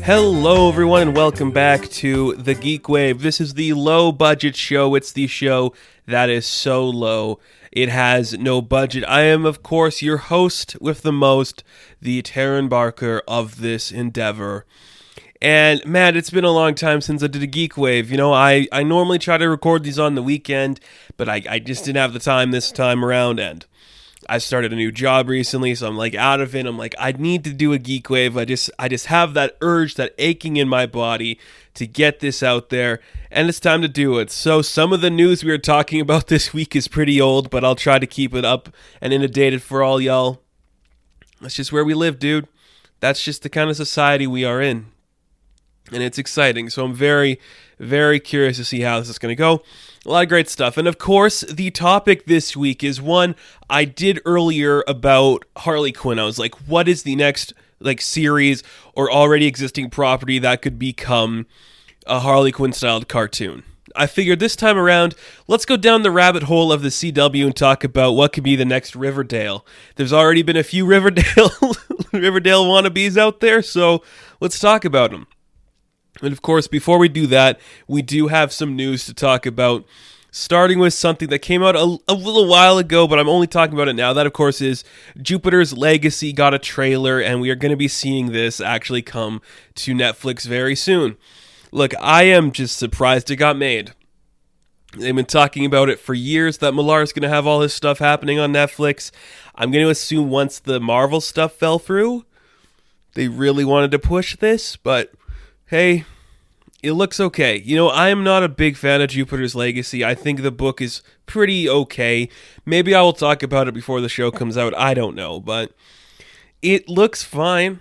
Hello, everyone, and welcome back to the GeekWave. This is the low-budget show. It's the show that is so low, it has no budget. I am, of course, your host with the most, the Taryn Barker of this endeavor. And, man, it's been a long time since I did a GeekWave. You know, I normally try to record these on the weekend, but I just didn't have the time this time around, and I started a new job recently, so I'm like out of it. I'm like, I need to do a GeekWave. I just have that urge, that aching in my body to get this out there, and it's time to do it. So some of the news we are talking about this week is pretty old, but I'll try to keep it up and inundated for all y'all. That's just where we live, dude. That's just the kind of society we are in, and it's exciting. So I'm very, very curious to see how this is going to go. A lot of great stuff. And of course, the topic this week is one I did earlier about Harley Quinn. I was like, what is the next series or already existing property that could become a Harley Quinn styled cartoon? I figured this time around, let's go down the rabbit hole of the CW and talk about what could be the next Riverdale. There's already been a few Riverdale wannabes out there, so let's talk about them. And of course, before we do that, we do have some news to talk about, starting with something that came out a little while ago, but I'm only talking about it now. That, of course, is Jupiter's Legacy got a trailer, and we are going to be seeing this actually come to Netflix very soon. Look, I am just surprised it got made. They've been talking about it for years, that Millar is going to have all his stuff happening on Netflix. I'm going to assume once the Marvel stuff fell through, they really wanted to push this, but hey, it looks okay. You know, I am not a big fan of Jupiter's Legacy. I think the book is pretty okay. Maybe I will talk about it before the show comes out. I don't know, but it looks fine.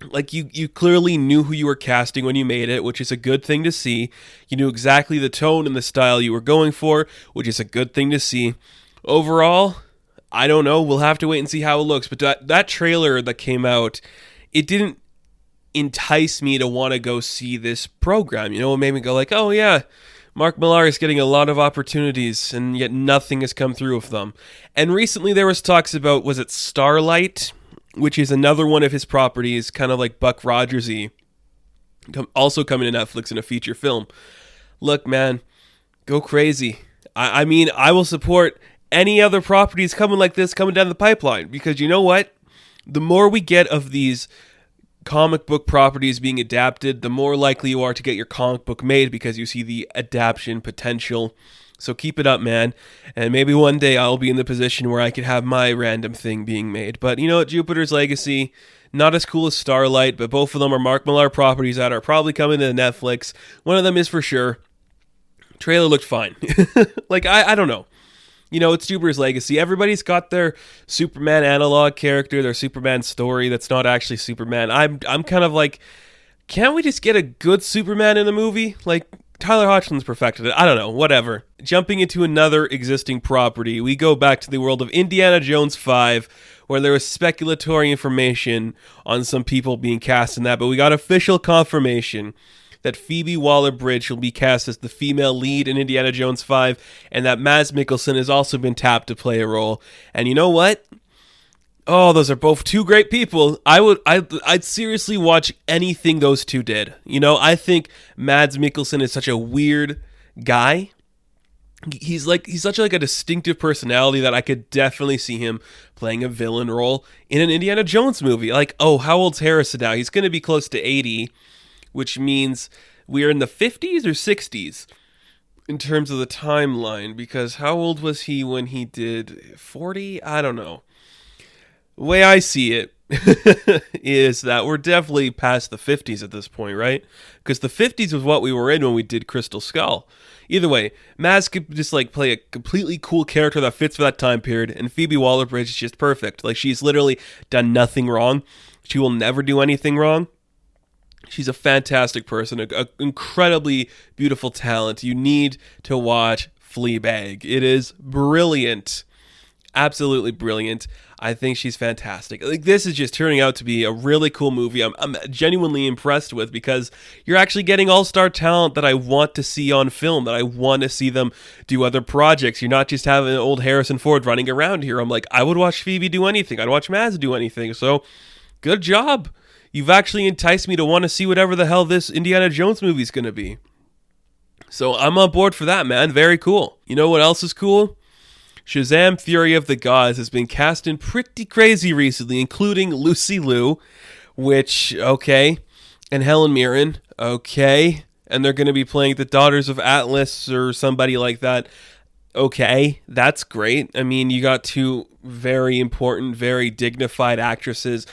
Like, you clearly knew who you were casting when you made it, which is a good thing to see. You knew exactly the tone and the style you were going for, which is a good thing to see. Overall, I don't know. We'll have to wait and see how it looks. But that trailer that came out, it didn't entice me to want to go see this program. You know, it made me go like, oh yeah, Mark Millar is getting a lot of opportunities, and yet nothing has come through of them. And recently there was talks about, was it Starlight, which is another one of his properties, kind of like Buck Rogers-y, also coming to Netflix in a feature film. Look, man, go crazy. I mean, I will support any other properties coming like this coming down the pipeline, because you know what? The more we get of these comic book properties being adapted, the more likely you are to get your comic book made, because you see the adaptation potential. So keep it up, man. And maybe one day I'll be in the position where I could have my random thing being made. But you know what? Jupiter's Legacy, not as cool as Starlight, but both of them are Mark Millar properties that are probably coming to Netflix. One of them is for sure. Trailer looked fine. Like, I don't know. You know, it's Jupiter's Legacy. Everybody's got their Superman analog character, their Superman story that's not actually Superman. I'm kind of like, can't we just get a good Superman in the movie? Like, Tyler Hoechlin's perfected it. I don't know, whatever. Jumping into another existing property, we go back to the world of Indiana Jones 5, where there was speculatory information on some people being cast in that, but we got official confirmation that Phoebe Waller-Bridge will be cast as the female lead in Indiana Jones 5, and that Mads Mikkelsen has also been tapped to play a role. And you know what? Oh, those are both two great people. I'd seriously watch anything those two did. You know, I think Mads Mikkelsen is such a weird guy. He's such like a distinctive personality that I could definitely see him playing a villain role in an Indiana Jones movie. Like, oh, how old's Harrison now? He's going to be close to 80. Which means we are in the 50s or 60s in terms of the timeline, because how old was he when he did 40? I don't know. The way I see it is that we're definitely past the 50s at this point, right? Because the 50s was what we were in when we did Crystal Skull. Either way, Maz could just like play a completely cool character that fits for that time period, and Phoebe Waller-Bridge is just perfect. Like, she's literally done nothing wrong. She will never do anything wrong. She's a fantastic person, an incredibly beautiful talent. You need to watch Fleabag. It is brilliant. Absolutely brilliant. I think she's fantastic. Like, this is just turning out to be a really cool movie. I'm genuinely impressed with, because you're actually getting all-star talent that I want to see on film, that I want to see them do other projects. You're not just having old Harrison Ford running around here. I'm like, I would watch Phoebe do anything. I'd watch Maz do anything. So, good job. you've actually enticed me to want to see whatever the hell this Indiana Jones movie is going to be. So I'm on board for that, man. Very cool. You know what else is cool? Shazam! Fury of the Gods has been cast in pretty crazy recently, including Lucy Liu, which, okay, and Helen Mirren, okay, and they're going to be playing the Daughters of Atlas or somebody like that. Okay, that's great. I mean, you got two very important, very dignified actresses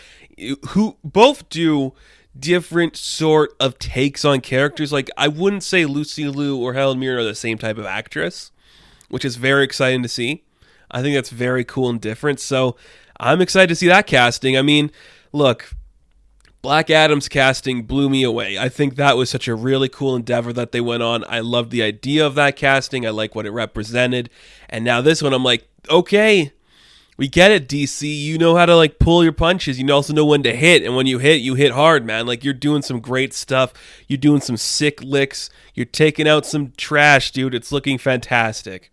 who both do different sort of takes on characters. Like, I wouldn't say Lucy Liu or Helen Mirren are the same type of actress, which is very exciting to see. I think that's very cool and different. So I'm excited to see that casting. I mean, look, Black Adam's casting blew me away. I think that was such a really cool endeavor that they went on. I loved the idea of that casting. I like what it represented. And now this one, I'm like, okay, we get it, DC. You know how to like pull your punches. You also know when to hit. And when you hit hard, man. Like, you're doing some great stuff. You're doing some sick licks. You're taking out some trash, dude. It's looking fantastic.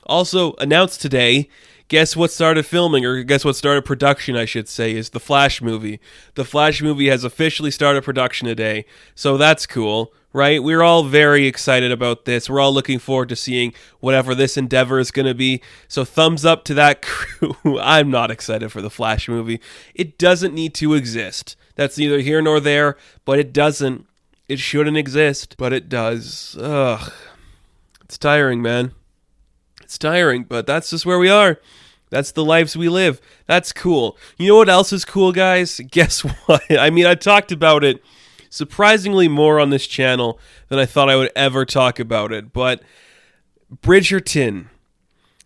Also, announced today, guess what started filming, or guess what started production, I should say, is the Flash movie. The Flash movie has officially started production today, so that's cool, right? We're all very excited about this. We're all looking forward to seeing whatever this endeavor is going to be, so thumbs up to that crew. I'm not excited for the Flash movie. It doesn't need to exist. That's neither here nor there, but it doesn't. It shouldn't exist, but it does. Ugh. It's tiring, man. It's tiring, but that's just where we are. That's the lives we live. That's cool. You know what else is cool, guys? Guess what? I mean, I talked about it surprisingly more on this channel than I thought I would ever talk about it. But Bridgerton,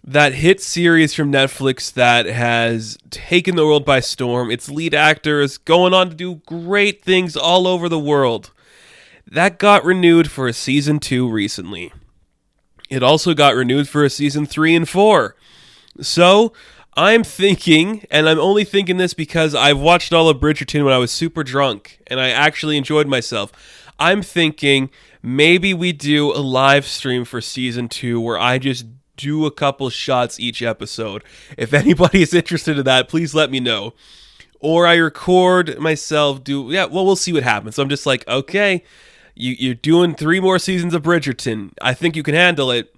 that hit series from Netflix that has taken the world by storm. Its lead actor is going on to do great things all over the world. That got renewed for a season 2 recently. It also got renewed for a season 3 and 4. So, I'm thinking, and I'm only thinking this because I've watched all of Bridgerton when I was super drunk, and I actually enjoyed myself. I'm thinking maybe we do a live stream for season 2 where I just do a couple shots each episode. If anybody is interested in that, please let me know. Or I record myself, we'll see what happens. So I'm just like, okay, you're doing 3 more seasons of Bridgerton. I think you can handle it.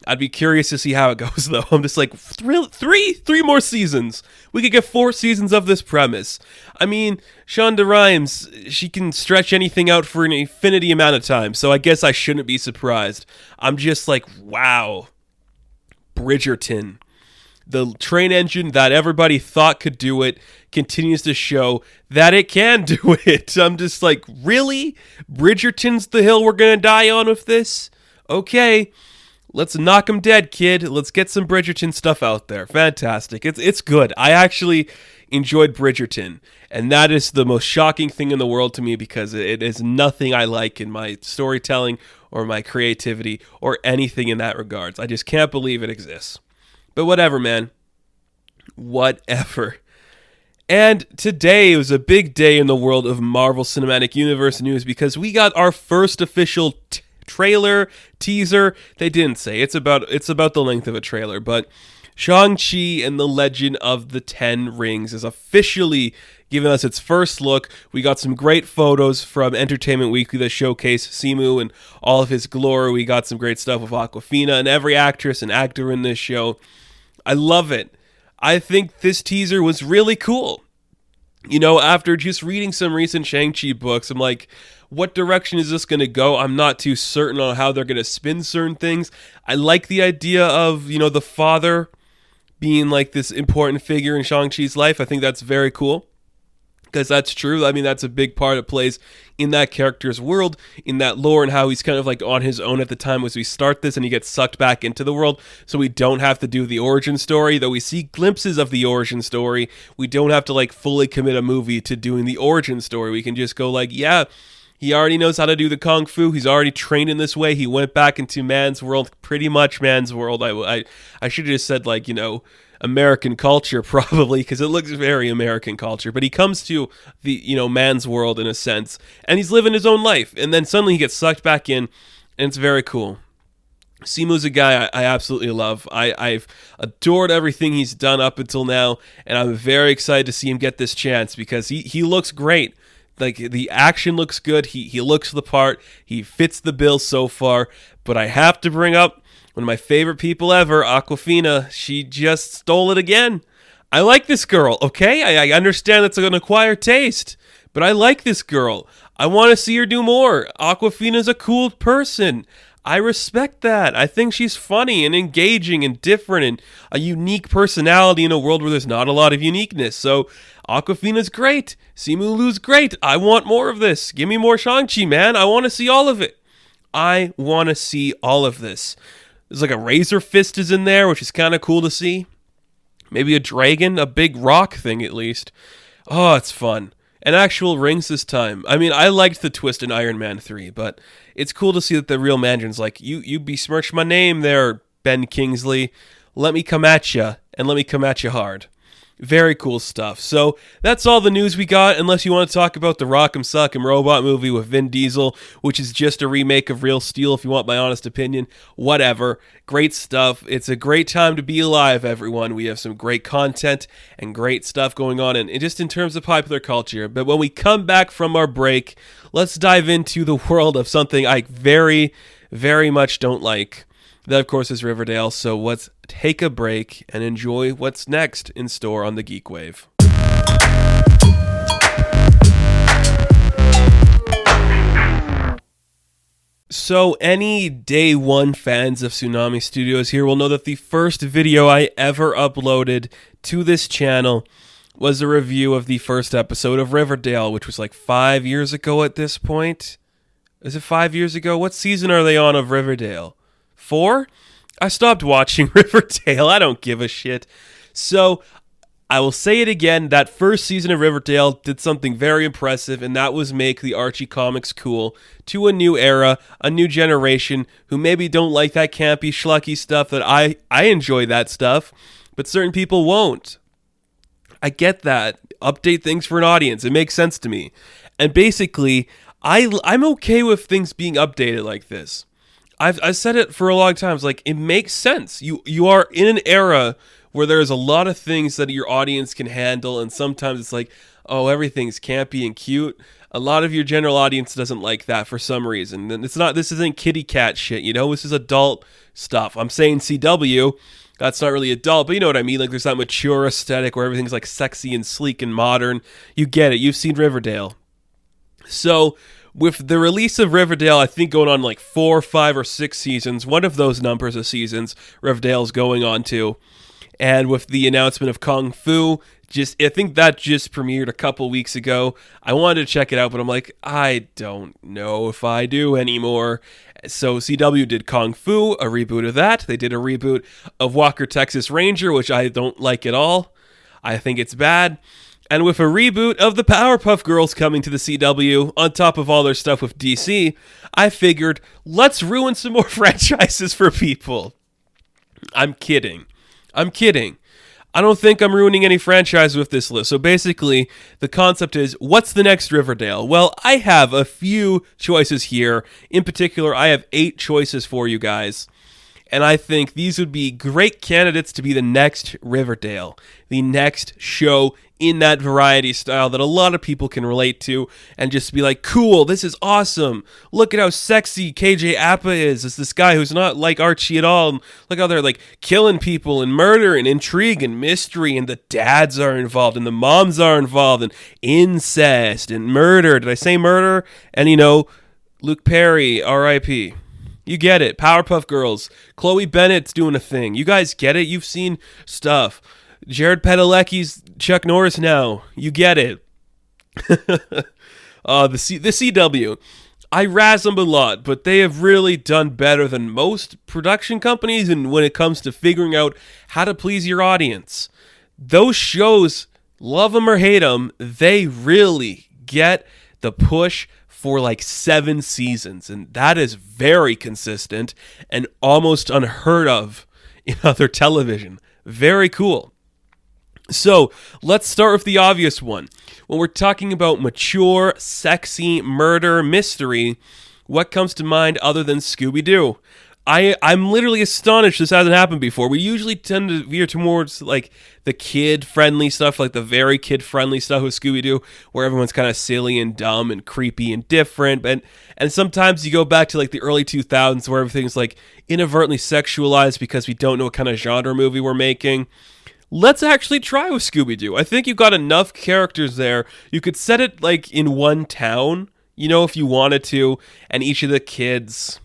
I'd be curious to see how it goes, though. I'm just like, three more seasons. We could get 4 seasons of this premise. I mean, Shonda Rhimes, she can stretch anything out for an infinity amount of time, so I guess I shouldn't be surprised. I'm just like, wow. Bridgerton. The train engine that everybody thought could do it continues to show that it can do it. I'm just like, really? Bridgerton's the hill we're going to die on with this? Okay, let's knock him dead, kid. Let's get some Bridgerton stuff out there. Fantastic. It's good. I actually enjoyed Bridgerton, and that is the most shocking thing in the world to me because it is nothing I like in my storytelling or my creativity or anything in that regards. I just can't believe it exists. But whatever, man. Whatever. And today was a big day in the world of Marvel Cinematic Universe news because we got our first official trailer, teaser. They didn't say. It's about the length of a trailer, but Shang Chi and the Legend of the Ten Rings is officially giving us its first look. We got some great photos from Entertainment Weekly that showcase Simu and all of his glory. We got some great stuff with Awkwafina and every actress and actor in this show. I love it. I think this teaser was really cool. You know, after just reading some recent Shang Chi books, I'm like, what direction is this going to go? I'm not too certain on how they're going to spin certain things. I like the idea of, the father being like this important figure in Shang-Chi's life. I think that's very cool. Because that's true. I mean, that's a big part it plays in that character's world, in that lore, and how he's kind of like on his own at the time as we start this, and he gets sucked back into the world. So we don't have to do the origin story, though we see glimpses of the origin story. We don't have to like fully commit a movie to doing the origin story. We can just go like, yeah, he already knows how to do the kung fu. He's already trained in this way. He went back into man's world, pretty much man's world. I should have just said like, American culture probably, because it looks very American culture, but he comes to the man's world in a sense, and he's living his own life, and then suddenly he gets sucked back in, and it's very cool. Simu's a guy I absolutely love. I've adored everything he's done up until now, and I'm very excited to see him get this chance because he looks great. Like, the action looks good. He looks the part. He fits the bill so far. But I have to bring up one of my favorite people ever, Awkwafina. She just stole it again. I like this girl, okay? I understand it's an acquired taste, but I like this girl. I want to see her do more. Awkwafina's a cool person. I respect that. I think she's funny and engaging and different and a unique personality in a world where there's not a lot of uniqueness. So Awkwafina's great. Simu Liu's great. I want more of this. Give me more Shang Chi, man. I want to see all of it. I want to see all of this. There's like a Razor Fist is in there, which is kind of cool to see. Maybe a dragon, a big rock thing at least. Oh, it's fun. And actual rings this time. I mean, I liked the twist in Iron Man 3, but it's cool to see that the real Mandarin's like, you besmirched my name there, Ben Kingsley. Let me come at ya, and let me come at you hard. Very cool stuff. So that's all the news we got, unless you want to talk about the Rock'em Sock'em Robot movie with Vin Diesel, which is just a remake of Real Steel, if you want my honest opinion. Whatever. Great stuff. It's a great time to be alive, everyone. We have some great content and great stuff going on, and just in terms of popular culture. But when we come back from our break, let's dive into the world of something I very, very much don't like. That, of course, is Riverdale, so let's take a break and enjoy what's next in store on the GeekWave. So, any Day One fans of Tsunami Studios here will know that the first video I ever uploaded to this channel was a review of the first episode of Riverdale, which was like 5 years ago at this point. Is it 5 years ago? What season are they on of Riverdale? 4? I stopped watching Riverdale. I don't give a shit. So, I will say it again. That first season of Riverdale did something very impressive, and that was make the Archie comics cool to a new era, a new generation who maybe don't like that campy, schlucky stuff that I enjoy that stuff, but certain people won't. I get that. Update things for an audience. It makes sense to me. And basically, I'm okay with things being updated like this. I've said it for a long time. It's like, it makes sense. You are in an era where there's a lot of things that your audience can handle, and sometimes it's like, oh, everything's campy and cute. A lot of your general audience doesn't like that for some reason. And this isn't kitty cat shit, you know? This is adult stuff. I'm saying CW, that's not really adult, but you know what I mean? Like, there's that mature aesthetic where everything's like sexy and sleek and modern. You get it. You've seen Riverdale. So, with the release of Riverdale, I think going on like 4, 5, or 6 seasons, one of those numbers of seasons Riverdale's going on to, and with the announcement of Kung Fu, I think that just premiered a couple weeks ago. I wanted to check it out, but I'm like, I don't know if I do anymore. So CW did Kung Fu, a reboot of that. They did a reboot of Walker, Texas Ranger, which I don't like at all. I think it's bad. And with a reboot of the Powerpuff Girls coming to the CW, on top of all their stuff with DC, I figured, let's ruin some more franchises for people. I'm kidding. I don't think I'm ruining any franchise with this list. So basically, the concept is, what's the next Riverdale? Well, I have a few choices here. In particular, I have 8 choices for you guys. And I think these would be great candidates to be the next Riverdale, the next show in that variety style that a lot of people can relate to and just be like, cool, this is awesome. Look at how sexy KJ Apa is. It's this guy who's not like Archie at all. And look how they're like killing people and murder and intrigue and mystery, and the dads are involved and the moms are involved and incest and murder. Did I say murder? And you know, Luke Perry, R.I.P. You get it. Powerpuff Girls. Chloe Bennett's doing a thing. You guys get it. You've seen stuff. Jared Padalecki's Chuck Norris now. You get it. The CW. I razz them a lot, but they have really done better than most production companies and when it comes to figuring out how to please your audience. Those shows, love them or hate them, they really get the push for like 7 seasons, and that is very consistent and almost unheard of in other television. Very cool. So, let's start with the obvious one. When we're talking about mature, sexy, murder, mystery, what comes to mind other than Scooby-Doo? I'm literally astonished this hasn't happened before. We usually tend to veer towards like the kid-friendly stuff, like the very kid-friendly stuff with Scooby-Doo, where everyone's kind of silly and dumb and creepy and different. And sometimes you go back to like the early 2000s where everything's like inadvertently sexualized because we don't know what kind of genre movie we're making. Let's actually try with Scooby-Doo. I think you've got enough characters there. You could set it like in one town, if you wanted to, and each of the kids,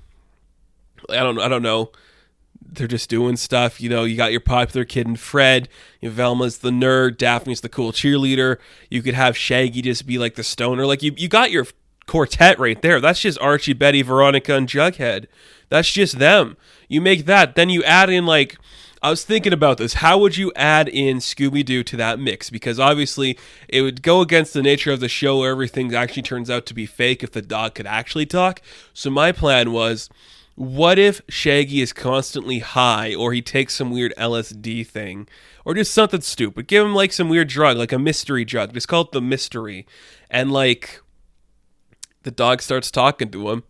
I don't know, they're just doing stuff. You got your popular kid and Fred. Velma's the nerd. Daphne's the cool cheerleader. You could have Shaggy just be like the stoner. Like you got your quartet right there. That's just Archie, Betty, Veronica, and Jughead. That's just them. You make that. Then you add in like, I was thinking about this. How would you add in Scooby-Doo to that mix? Because obviously it would go against the nature of the show where everything actually turns out to be fake if the dog could actually talk. So my plan was, what if Shaggy is constantly high, or he takes some weird LSD thing, or just something stupid? Give him like some weird drug, like a mystery drug. Just call it the mystery. And like the dog starts talking to him.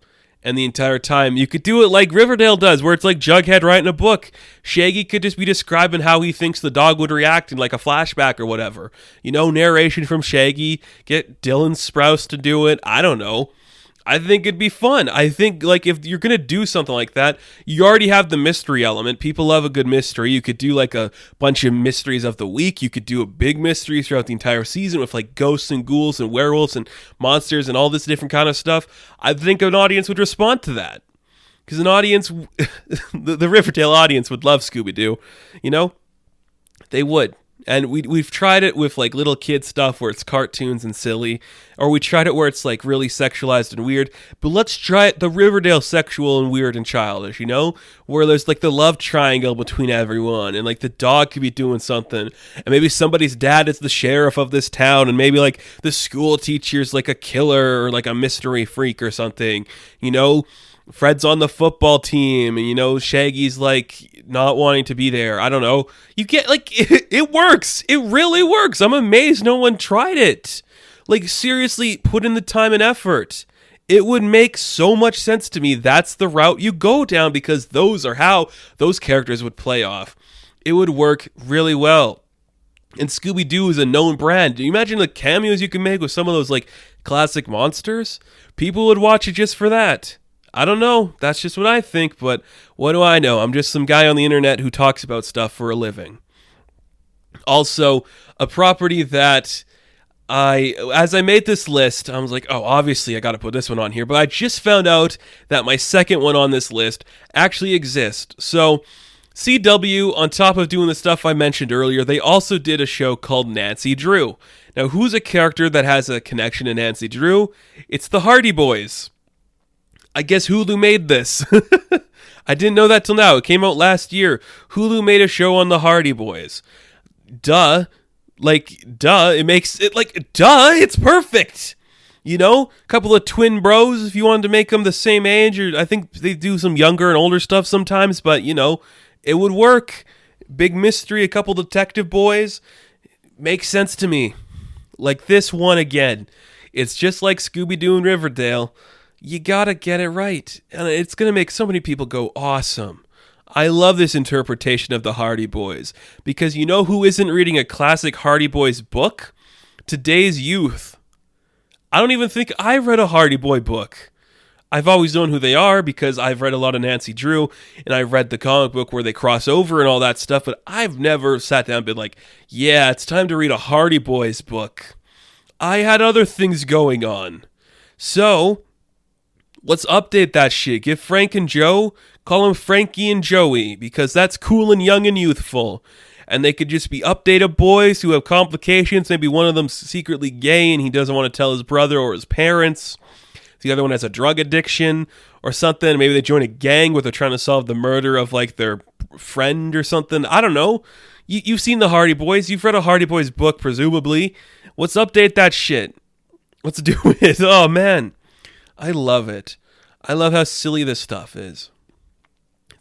And the entire time, you could do it like Riverdale does, where it's like Jughead writing a book. Shaggy could just be describing how he thinks the dog would react in like a flashback or whatever. Narration from Shaggy. Get Dylan Sprouse to do it. I don't know. I think it'd be fun. I think like if you're going to do something like that, you already have the mystery element. People love a good mystery. You could do like a bunch of mysteries of the week. You could do a big mystery throughout the entire season with like ghosts and ghouls and werewolves and monsters and all this different kind of stuff. I think an audience would respond to that. Because an audience, the Riverdale audience would love Scooby-Doo. They would. And we've tried it with like little kid stuff where it's cartoons and silly, or we tried it where it's like really sexualized and weird. But let's try it the Riverdale sexual and weird and childish, where there's like the love triangle between everyone, and like the dog could be doing something, and maybe somebody's dad is the sheriff of this town, and maybe like the school teacher's like a killer or like a mystery freak or something, Fred's on the football team, and Shaggy's like not wanting to be there. I don't know. You get like it works. It really works. I'm amazed no one tried it. Like seriously, put in the time and effort. It would make so much sense to me. That's the route you go down, because those are how those characters would play off. It would work really well. And Scooby-Doo is a known brand. Do you imagine the cameos you can make with some of those like classic monsters? People would watch it just for that. I don't know. That's just what I think, but what do I know? I'm just some guy on the internet who talks about stuff for a living. Also, a property that as I made this list, I was like, oh, obviously I got to put this one on here, but I just found out that my second one on this list actually exists. So, CW, on top of doing the stuff I mentioned earlier, they also did a show called Nancy Drew. Now, who's a character that has a connection to Nancy Drew? It's the Hardy Boys. I guess Hulu made this. I didn't know that till now. It came out last year. Hulu made a show on the Hardy Boys. Duh. It makes it like, duh, it's perfect. A couple of twin bros, if you wanted to make them the same age, or I think they do some younger and older stuff sometimes, but, it would work. Big mystery, a couple detective boys. Makes sense to me. Like this one again. It's just like Scooby-Doo and Riverdale. You gotta get it right. And it's gonna make so many people go, awesome. I love this interpretation of the Hardy Boys. Because you know who isn't reading a classic Hardy Boys book? Today's youth. I don't even think I've read a Hardy Boy book. I've always known who they are because I've read a lot of Nancy Drew, and I've read the comic book where they cross over and all that stuff, but I've never sat down and been like, yeah, it's time to read a Hardy Boys book. I had other things going on. So, let's update that shit. Give Frank and Joe, call them Frankie and Joey, because that's cool and young and youthful. And they could just be updated boys who have complications. Maybe one of them's secretly gay and he doesn't want to tell his brother or his parents. The other one has a drug addiction or something. Maybe they join a gang where they're trying to solve the murder of like their friend or something. I don't know. You've seen the Hardy Boys. You've read a Hardy Boys book, presumably. Let's update that shit. Let's do it. Oh, man. I love it. I love how silly this stuff is.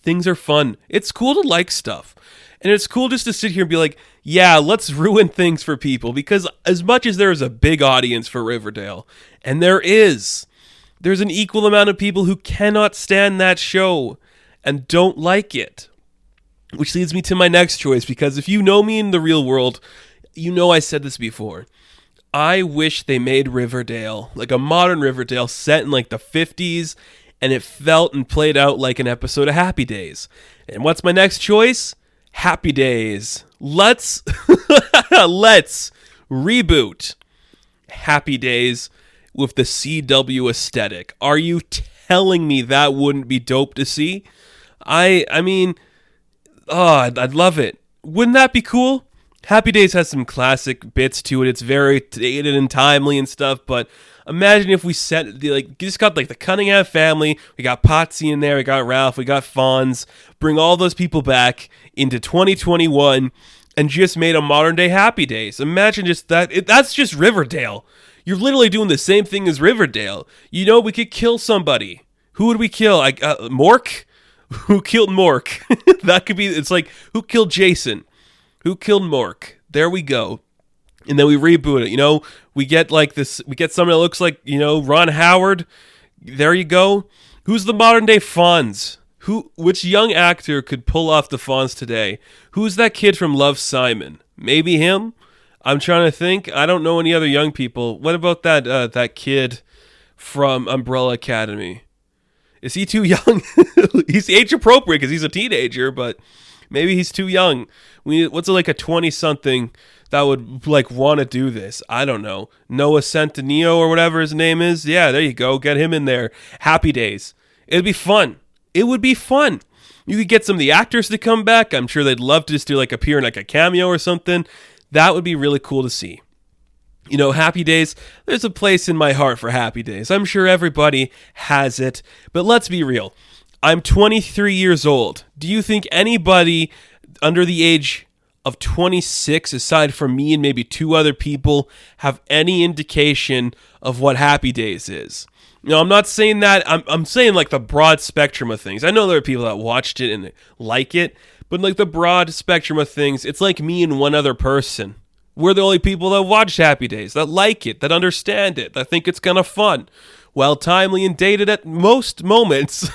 Things are fun. It's cool to like stuff. And it's cool just to sit here and be like, yeah, let's ruin things for people. Because as much as there is a big audience for Riverdale, and there's an equal amount of people who cannot stand that show. and don't like it. Which leads me to my next choice, because if you know me in the real world, you know I said this before. I wish they made Riverdale, like a modern Riverdale set in like the 50s, and it felt and played out like an episode of Happy Days. And what's my next choice? Happy Days. Let's reboot Happy Days with the CW aesthetic. Are you telling me that wouldn't be dope to see? I mean, I'd love it. Wouldn't that be cool? Happy Days has some classic bits to it. It's very dated and timely and stuff, but imagine if we just got like the Cunningham family, we got Potsy in there, we got Ralph, we got Fonz, bring all those people back into 2021 and just made a modern day Happy Days. Imagine just that. That's just Riverdale. You're literally doing the same thing as Riverdale. You know, we could kill somebody. Who would we kill? Mork? Who killed Mork? That could be, it's like, who killed Jason? Who killed Mork? There we go. And then we reboot it. You know, we get like this, we get someone that looks like, you know, Ron Howard. There you go. Who's the modern day Fonz? Which young actor could pull off the Fonz today? Who's that kid from Love, Simon? Maybe him? I'm trying to think. I don't know any other young people. What about that kid from Umbrella Academy? Is he too young? He's age appropriate because he's a teenager, but maybe he's too young. What's like a 20-something that would like want to do this? I don't know. Noah Centineo or whatever his name is. Yeah, there you go. Get him in there. Happy Days. It'd be fun. It would be fun. You could get some of the actors to come back. I'm sure they'd love to just do like appear in like a cameo or something. That would be really cool to see. You know, Happy Days, there's a place in my heart for Happy Days. I'm sure everybody has it. But let's be real. I'm 23 years old. Do you think anybody under the age of 26, aside from me and maybe two other people, have any indication of what Happy Days is? No, I'm not saying that. I'm saying like the broad spectrum of things. I know there are people that watched it and like it, but like the broad spectrum of things, it's like me and one other person. We're the only people that watch Happy Days, that like it, that understand it, that think it's kind of fun. Well, timely and dated at most moments.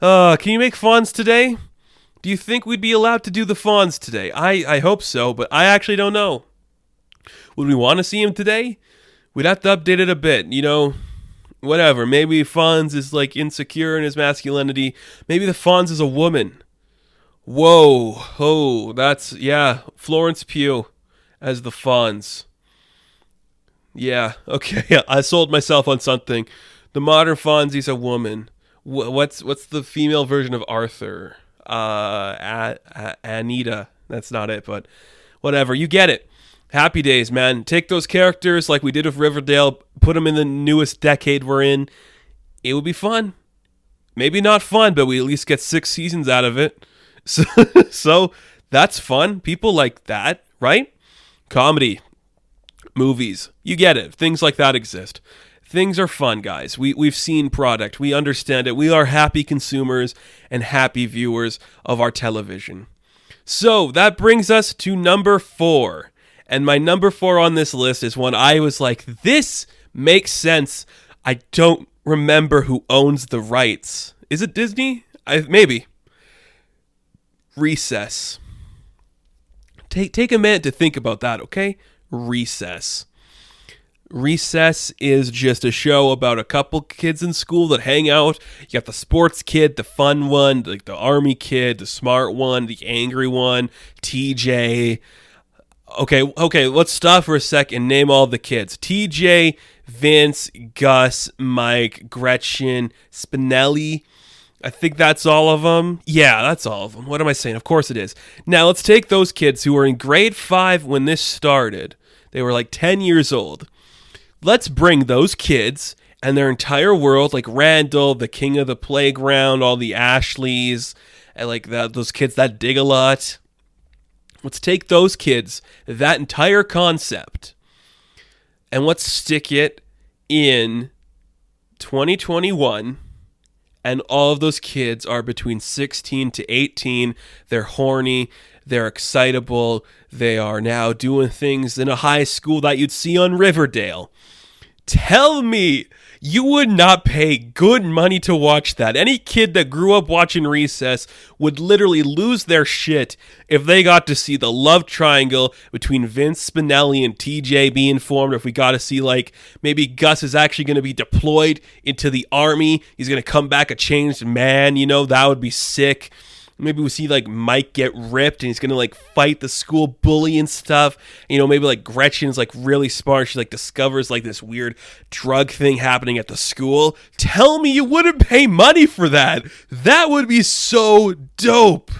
Can you make Fonz today? Do you think we'd be allowed to do the Fonz today? I hope so, but I actually don't know. Would we want to see him today? We'd have to update it a bit, you know, whatever. Maybe Fonz is like insecure in his masculinity. Maybe the Fonz is a woman. Whoa, oh, that's, yeah, Florence Pugh as the Fonz. Yeah, okay, I sold myself on something. The modern Fonzie's a woman. What's the female version of Arthur? Anita. That's not it, but whatever. You get it. Happy Days, man. Take those characters like we did with Riverdale, put them in the newest decade we're in. It would be fun. Maybe not fun, but we at least get 6 seasons out of it. So that's fun. People like that, right? Comedy, movies, you get it. Things like that exist. Things are fun, guys. We've seen product. We understand it. We are happy consumers and happy viewers of our television. So that brings us to number 4. And my number 4 on this list is one I was like, this makes sense. I don't remember who owns the rights. Is it Disney? Maybe. Recess. Take a minute to think about that, okay? Recess. Recess is just a show about a couple kids in school that hang out. You got the sports kid, the fun one, like the army kid, the smart one, the angry one, TJ. Okay, let's stop for a sec and name all the kids. TJ, Vince, Gus, Mike, Gretchen, Spinelli. I think that's all of them. Yeah, that's all of them. What am I saying? Of course it is. Now, let's take those kids who were in grade 5 when this started. They were like 10 years old. Let's bring those kids and their entire world, like Randall, the king of the playground, all the Ashleys, and like those kids that dig a lot. Let's take those kids, that entire concept, and let's stick it in 2021. And all of those kids are between 16 to 18. They're horny. They're excitable. They are now doing things in a high school that you'd see on Riverdale. Tell me You would not pay good money to watch that. Any kid that grew up watching Recess would literally lose their shit if they got to see the love triangle between Vince Spinelli and TJ being formed. If we got to see, like, maybe Gus is actually going to be deployed into the army. He's going to come back a changed man, that would be sick. Maybe we see, like, Mike get ripped and he's going to, like, fight the school bully and stuff. Maybe, like, Gretchen's, like, really smart. She, like, discovers, like, this weird drug thing happening at the school. Tell me you wouldn't pay money for that. That would be so dope.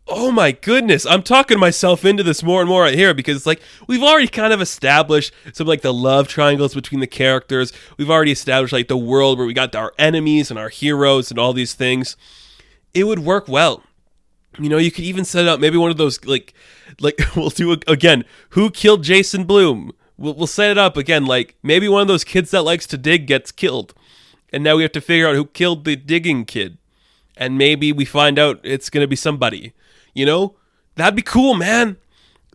Oh, my goodness. I'm talking myself into this more and more right here because it's like we've already kind of established some, like, the love triangles between the characters. We've already established, like, the world where we got our enemies and our heroes and all these things. It would work well. You could even set up maybe one of those, like we'll do again, who killed Jason Blum? We'll set it up again, like maybe one of those kids that likes to dig gets killed. And now we have to figure out who killed the digging kid. And maybe we find out it's going to be somebody. That'd be cool, man.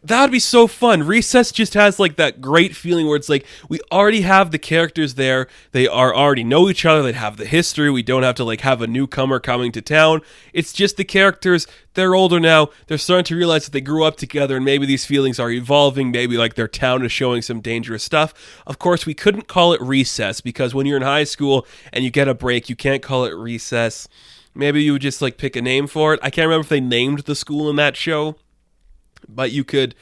That would be so fun. Recess just has, like, that great feeling where it's like we already have the characters there. They already know each other. They have the history. We don't have to, like, have a newcomer coming to town. It's just the characters. They're older now. They're starting to realize that they grew up together and maybe these feelings are evolving. Maybe, like, their town is showing some dangerous stuff. Of course, we couldn't call it Recess because when you're in high school and you get a break, you can't call it Recess. Maybe you would just, like, pick a name for it. I can't remember if they named the school in that show. But you could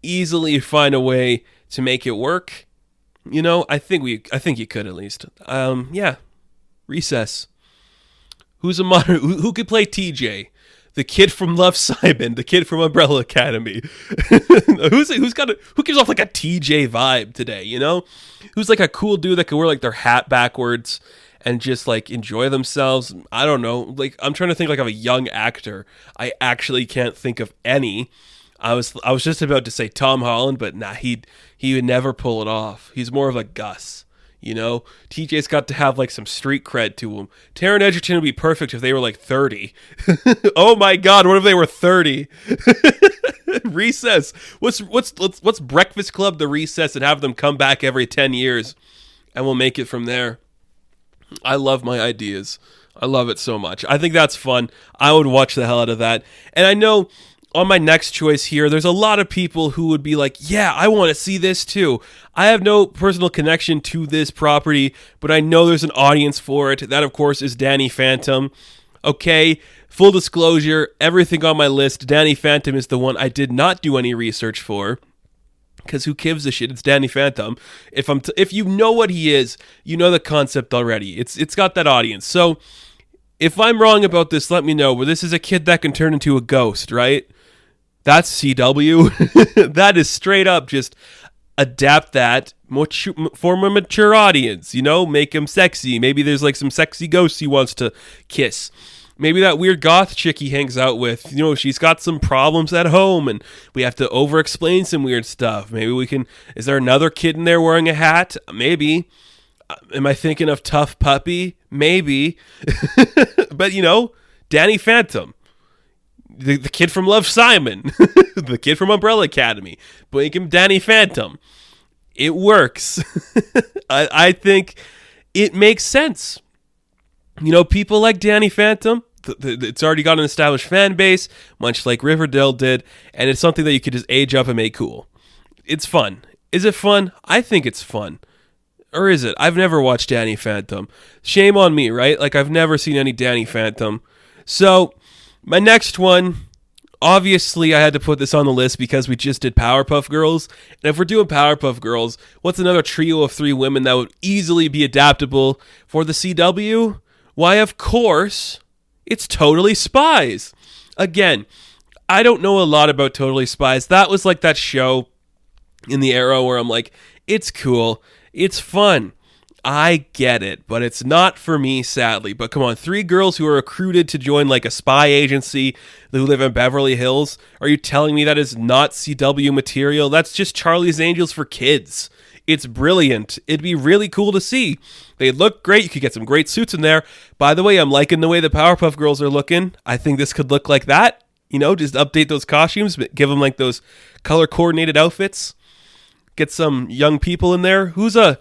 easily find a way to make it work. I think you could at least. Yeah. Who could play TJ? The kid from Love, Simon, the kid from Umbrella Academy. Who gives off like a TJ vibe today, Who's like a cool dude that could wear like their hat backwards and just like enjoy themselves? I don't know. Like I'm trying to think like of a young actor. I actually can't think of any. I was just about to say Tom Holland, but nah, he would never pull it off. He's more of a Gus, TJ's got to have like some street cred to him. Taron Egerton would be perfect if they were like 30. Oh my God, what if they were 30? Recess. What's Breakfast Club the Recess and have them come back every 10 years, and we'll make it from there. I love my ideas. I love it so much. I think that's fun. I would watch the hell out of that, and I know. On my next choice here, there's a lot of people who would be like, yeah, I want to see this too. I have no personal connection to this property, but I know there's an audience for it. That, of course, is Danny Phantom. Okay, full disclosure, everything on my list, Danny Phantom is the one I did not do any research for. Because who gives a shit? It's Danny Phantom. If you know what he is, you know the concept already. It's got that audience. So if I'm wrong about this, let me know. But this is a kid that can turn into a ghost, right? That's CW. That is straight up just adapt that for a mature audience, make him sexy. Maybe there's like some sexy ghosts he wants to kiss. Maybe that weird goth chick he hangs out with, she's got some problems at home and we have to over-explain some weird stuff. Maybe is there another kid in there wearing a hat? Maybe. Am I thinking of Tough Puppy? Maybe. But, Danny Phantom. The kid from Love, Simon. The kid from Umbrella Academy. Make him Danny Phantom. It works. I think it makes sense. People like Danny Phantom. It's already got an established fan base, much like Riverdale did, and it's something that you could just age up and make cool. It's fun. Is it fun? I think it's fun. Or is it? I've never watched Danny Phantom. Shame on me, right? Like, I've never seen any Danny Phantom. So, my next one, obviously I had to put this on the list because we just did Powerpuff Girls. And if we're doing Powerpuff Girls, what's another trio of 3 women that would easily be adaptable for the CW? Why, of course, it's Totally Spies. Again, I don't know a lot about Totally Spies. That was like that show in the era where I'm like, it's cool, it's fun. I get it, but it's not for me, sadly. But come on, 3 girls who are recruited to join like a spy agency who live in Beverly Hills. Are you telling me that is not CW material? That's just Charlie's Angels for kids. It's brilliant. It'd be really cool to see. They look great. You could get some great suits in there. By the way, I'm liking the way the Powerpuff Girls are looking. I think this could look like that. Just update those costumes, but give them like those color coordinated outfits. Get some young people in there. Who's a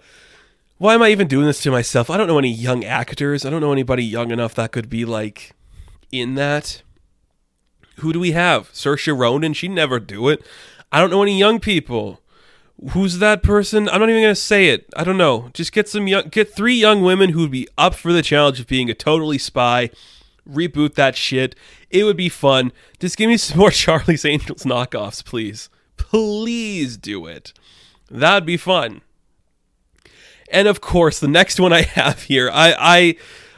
Why am I even doing this to myself? I don't know any young actors. I don't know anybody young enough that could be like in that. Who do we have? Saoirse Ronan? She'd never do it. I don't know any young people. Who's that person? I'm not even gonna say it. I don't know. Just get three young women who'd be up for the challenge of being a totally spy. Reboot that shit. It would be fun. Just give me some more Charlie's Angels knockoffs, please. Please do it. That'd be fun. And of course, the next one I have here,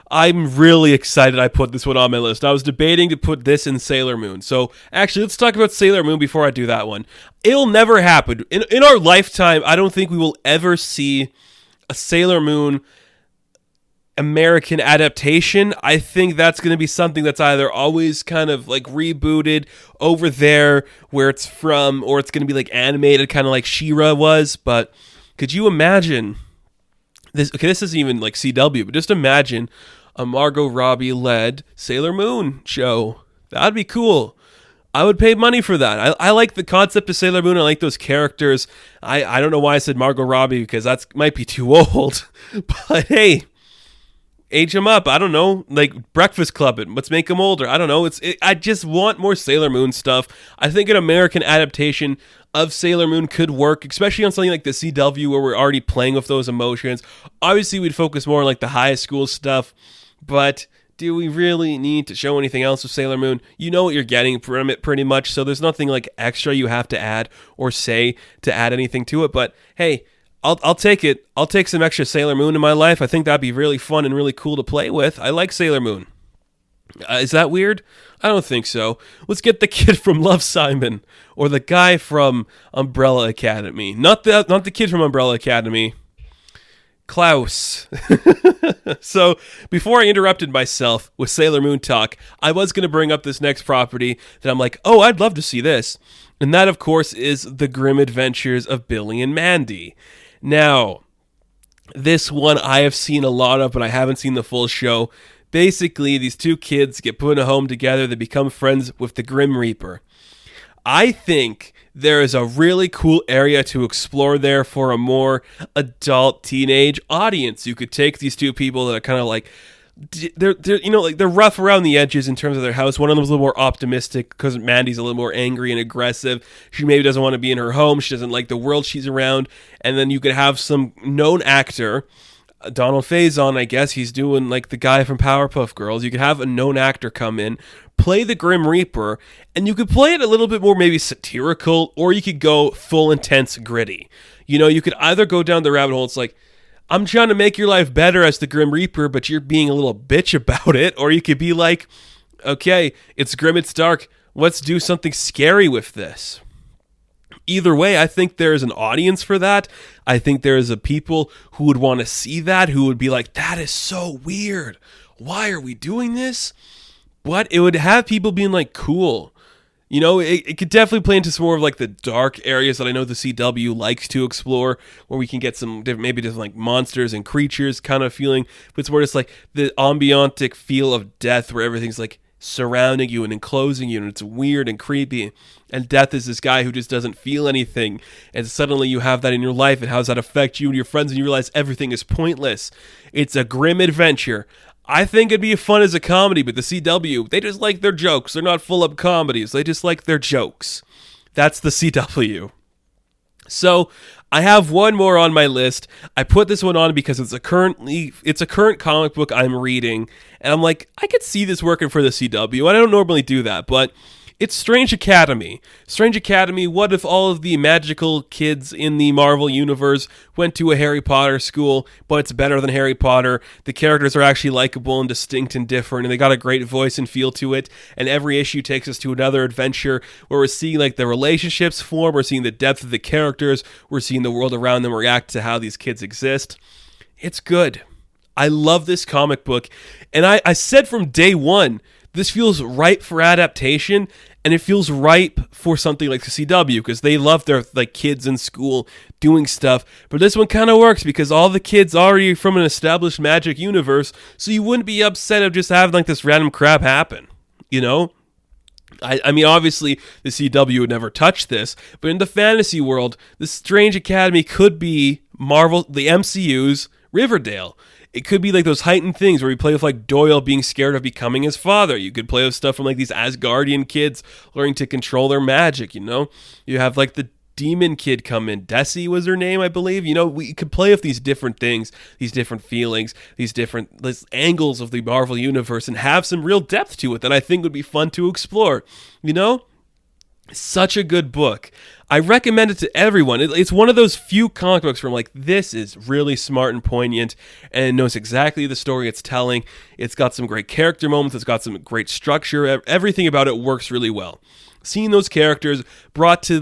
I'm really excited I put this one on my list. I was debating to put this in Sailor Moon. So actually, let's talk about Sailor Moon before I do that one. It'll never happen. In our lifetime, I don't think we will ever see a Sailor Moon American adaptation. I think that's going to be something that's either always kind of like rebooted over there where it's from, or it's going to be like animated kind of like She-Ra was. But could you imagine this? Okay, this isn't even like CW, but just imagine a Margot Robbie led Sailor Moon show. That'd be cool. I would pay money for that. I like the concept of Sailor Moon. I like those characters. I don't know why I said Margot Robbie, because that might be too old. But hey, age them up. I don't know. Like Breakfast Club it. Let's make them older. I don't know. I just want more Sailor Moon stuff. I think an American adaptation of Sailor Moon could work, especially on something like the CW where we're already playing with those emotions. Obviously, we'd focus more on like the high school stuff, but do we really need to show anything else with Sailor Moon? You know what you're getting from it pretty much, so there's nothing like extra you have to add or say to add anything to it. But hey, I'll take it. I'll take some extra Sailor Moon in my life. I think that'd be really fun and really cool to play with. I like Sailor Moon. Is that weird? I don't think so. Let's get the kid from Love, Simon, or the guy from Umbrella Academy. Not the kid from Umbrella Academy. Klaus. So, before I interrupted myself with Sailor Moon talk, I was going to bring up this next property that I'm like, oh, I'd love to see this. And that, of course, is The Grim Adventures of Billy and Mandy. Now, this one I have seen a lot of, but I haven't seen the full show. Basically, these two kids get put in a home together. They become friends with the Grim Reaper. I think there is a really cool area to explore there for a more adult teenage audience. You could take these two people that are kind of like, they're they're rough around the edges in terms of their house. One of them's a little more optimistic because Mandy's a little more angry and aggressive. She maybe doesn't want to be in her home. She doesn't like the world she's around. And then you could have some known actor, Donald Faison, I guess he's doing like the guy from Powerpuff Girls. You could have a known actor come in, play the Grim Reaper, and you could play it a little bit more maybe satirical, or you could go full intense gritty. You know, you could either go down the rabbit hole. It's like, I'm trying to make your life better as the Grim Reaper, but you're being a little bitch about it. Or you could be like, okay, it's grim, it's dark. Let's do something scary with this. Either way, I think there is an audience for that. I think there is a people who would want to see that, who would be like, that is so weird. Why are we doing this? But it would have people being like, cool. You know, it could definitely play into some more of like the dark areas that I know the CW likes to explore, where we can get some maybe just like monsters and creatures kind of feeling. But it's more just like the ambiantic feel of death, where everything's like surrounding you and enclosing you, and it's weird and creepy. And death is this guy who just doesn't feel anything, and suddenly you have that in your life, and how does that affect you and your friends, and you realize everything is pointless. It's a grim adventure. I think it'd be fun as a comedy, but the CW, they just like their jokes. They're not full-up comedies. They just like their jokes. That's the CW. So, I have one more on my list. I put this one on because it's a current comic book I'm reading, and I'm like, I could see this working for the CW. I don't normally do that, but it's Strange Academy. Strange Academy, what if all of the magical kids in the Marvel universe went to a Harry Potter school, but it's better than Harry Potter. The characters are actually likable and distinct and different, and they got a great voice and feel to it, and every issue takes us to another adventure where we're seeing like the relationships form, we're seeing the depth of the characters, we're seeing the world around them react to how these kids exist. It's good. I love this comic book, and I said from day one, this feels ripe for adaptation, and it feels ripe for something like the CW, because they love their like kids in school doing stuff. But this one kind of works because all the kids are already from an established magic universe, so you wouldn't be upset of just having like this random crap happen, you know? I mean, obviously, the CW would never touch this, but in the fantasy world, the Strange Academy could be Marvel, the MCU's Riverdale. It could be like those heightened things where we play with like Doyle being scared of becoming his father. You could play with stuff from like these Asgardian kids learning to control their magic, you know? You have like the demon kid come in. Desi was her name, I believe. You know, we could play with these different things, these different feelings, these different angles of the Marvel Universe and have some real depth to it that I think would be fun to explore, you know? Such a good book. I recommend it to everyone. It's one of those few comic books where I'm like, this is really smart and poignant, and it knows exactly the story it's telling. It's got some great character moments. It's got some great structure. Everything about it works really well. Seeing those characters brought to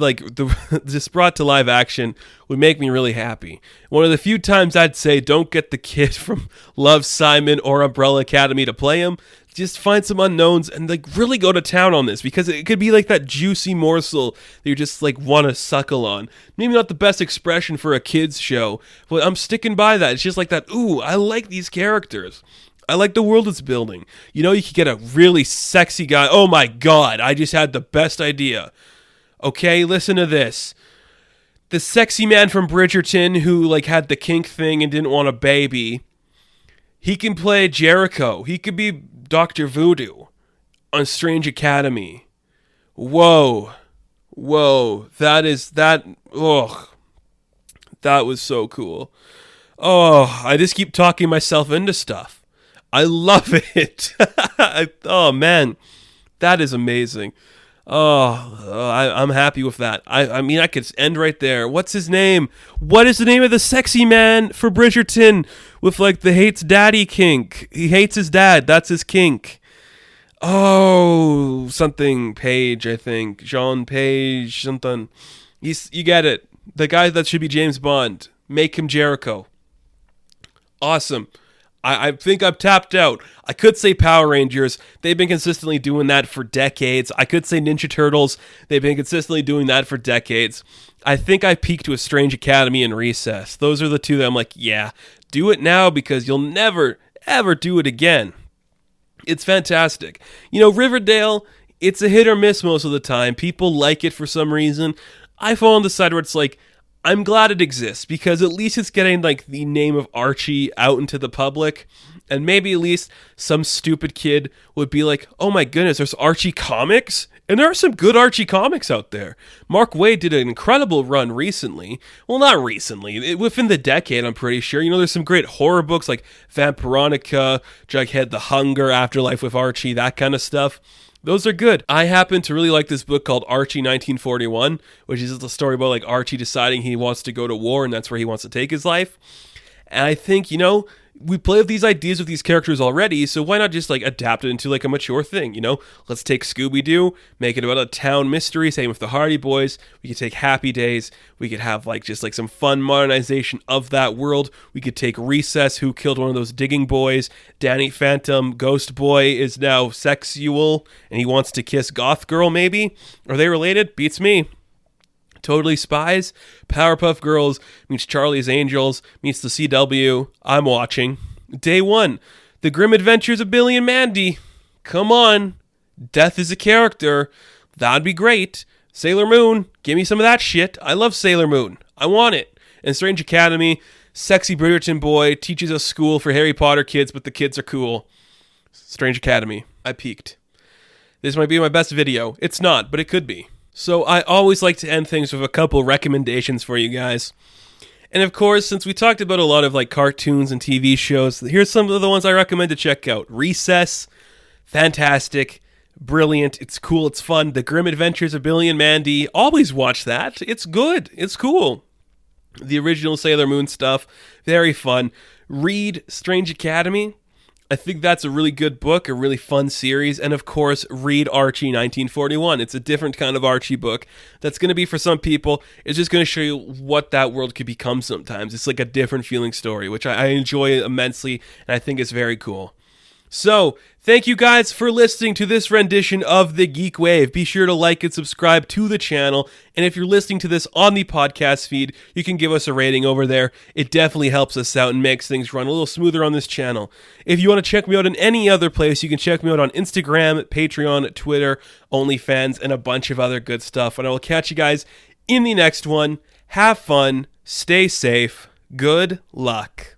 just brought to live action would make me really happy. One of the few times I'd say don't get the kid from Love, Simon or Umbrella Academy to play him. Just find some unknowns and like really go to town on this, because it could be like that juicy morsel that you just like want to suckle on. Maybe not the best expression for a kid's show, but I'm sticking by that. It's just like that. Ooh, I like these characters. I like the world it's building. You know, you could get a really sexy guy. Oh my God, I just had the best idea. Okay, listen to this. The sexy man from Bridgerton who like had the kink thing and didn't want a baby. He can play Jericho. He could be Dr. Voodoo on Strange Academy. Whoa. That was so cool. Oh, I just keep talking myself into stuff. I love it. Oh, man. That is amazing. I'm happy with that. I mean, I could end right there. What's his name? What is the name of the sexy man for Bridgerton with like the hates daddy kink? He hates his dad. That's his kink. Oh, something Page, I think. Jean Page, something. You get it. The guy that should be James Bond. Make him Jericho. Awesome. I think I'm tapped out. I could say Power Rangers. They've been consistently doing that for decades. I could say Ninja Turtles. They've been consistently doing that for decades. I think I peaked with Strange Academy and Recess. Those are the two that I'm like, yeah, do it now because you'll never, ever do it again. It's fantastic. You know, Riverdale, it's a hit or miss most of the time. People like it for some reason. I fall on the side where it's like, I'm glad it exists because at least it's getting like the name of Archie out into the public, and maybe at least some stupid kid would be like, oh my goodness, there's Archie comics? And there are some good Archie comics out there. Mark Waid did an incredible run recently. Well, not recently, within the decade, I'm pretty sure. You know, there's some great horror books like Vampironica, Jughead the Hunger, Afterlife with Archie, that kind of stuff. Those are good. I happen to really like this book called Archie 1941, which is a story about like Archie deciding he wants to go to war and that's where he wants to take his life. And I think, you know, we play with these ideas with these characters already, so why not just like adapt it into like a mature thing, you know? Let's take Scooby-Doo, make it about a town mystery, same with the Hardy Boys. We could take Happy Days. We could have like just like some fun modernization of that world. We could take Recess, who killed one of those digging boys. Danny Phantom, Ghost Boy, is now sexual, and he wants to kiss Goth Girl, maybe? Are they related? Beats me. Totally Spies, Powerpuff Girls meets Charlie's Angels meets the CW. I'm watching. Day 1, The Grim Adventures of Billy and Mandy. Come on. Death is a character. That'd be great. Sailor Moon, give me some of that shit. I love Sailor Moon. I want it. And Strange Academy, sexy Bridgerton boy teaches a school for Harry Potter kids, but the kids are cool. Strange Academy. I peaked. This might be my best video. It's not, but it could be. So I always like to end things with a couple recommendations for you guys. And of course, since we talked about a lot of like cartoons and TV shows, here's some of the ones I recommend to check out. Recess, fantastic, brilliant, it's cool, it's fun. The Grim Adventures of Billy and Mandy, always watch that. It's good, it's cool. The original Sailor Moon stuff, very fun. Read Strange Academy. I think that's a really good book, a really fun series, and of course, read Archie 1941. It's a different kind of Archie book that's going to be, for some people, it's just going to show you what that world could become sometimes. It's like a different feeling story, which I enjoy immensely, and I think is very cool. So, thank you guys for listening to this rendition of the GeekWave. Be sure to like and subscribe to the channel, and if you're listening to this on the podcast feed, you can give us a rating over there. It definitely helps us out and makes things run a little smoother on this channel. If you want to check me out in any other place, you can check me out on Instagram, Patreon, Twitter, OnlyFans, and a bunch of other good stuff. And I will catch you guys in the next one. Have fun, stay safe, good luck.